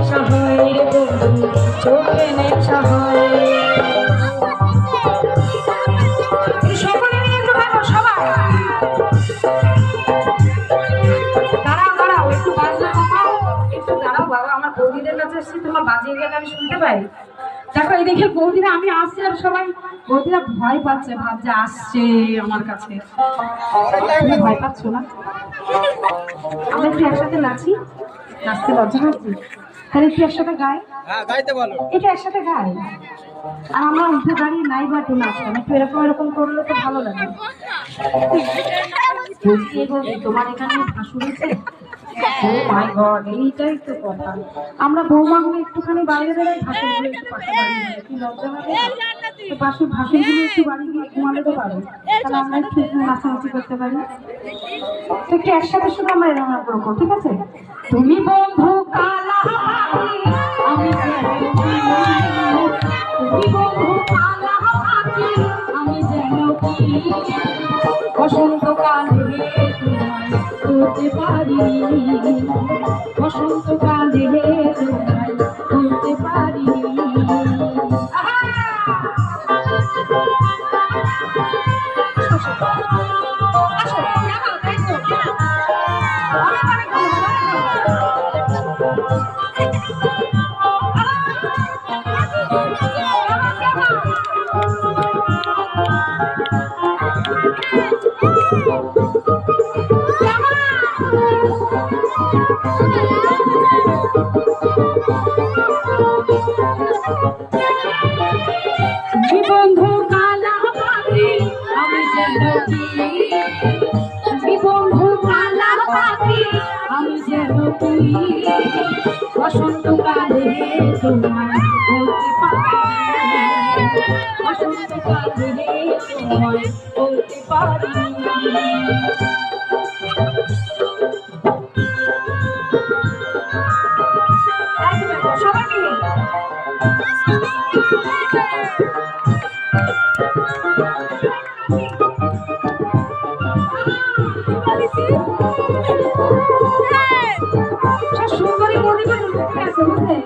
নেশা হয় রে বন্ধু, চোখে নেশা হয়। সকলে নিয়ে একটু ভাবো সবাই। দাঁড়াও দাঁড়াও, একটু বাজনা কমাও, একটু দাঁড়াও বাবা। আমার বৌদিদের কাছে এসেছি, তোমার বাজিয়ে গেলে আমি শুনতে পাই। দেখো এদিকে বৌদিরা, আমি আসছি আর সবাই বৌদিরা ভয় পাচ্ছে, ভাবছে আসছে আমার কাছে। তুমি ভয় পাচ্ছ না? আমরা একটু একসাথে নাচি, নাচতে লজ্জা হচ্ছে, তাহলে একটু একসাথে গাই। এটা একসাথে গাই, আর আমরা উঠে দাঁড়িয়ে নাই বা একটু নাচতাম, একটু এরকম এরকম করলে তো ভালো লাগে। তোমার এখানে ভাসুর আছে? ও মাই গড, এইটাই তো কথা। আমরা বৌমাগুলো একটুখানি বাইরে বেরোই, ভাসুরগুলো একটু পাশে বাড়ি গিয়ে, কি লজ্জা লাগে তো। ভাসুরগুলো একটু বাড়ি গিয়ে ঘুমালে তো পারো, তাহলে আমরা একটু নাচানাচি করতে পারি। তো একটু একসাথে শুধু আমরা এরকম করবো, ঠিক আছে? তুমি বন্ধু কালা পাখি, আমি তুমি বন্ধু কালা পাখি, আমি যেন কি বসন্তকালে তোমায় বলতে পারি, বসন্তকালে তোমায় বলতে পারি। বন্ধু কালা পাখি, আমি যেন কি, বন্ধু কালা পাখি, আমি যেন কি বসন্তকালে তোমায় বলতে পারি, বসন্তকালে তোমায় বলতে পারি। সবাই মিলে সুন্দরী বৌদি আছে বুঝলে।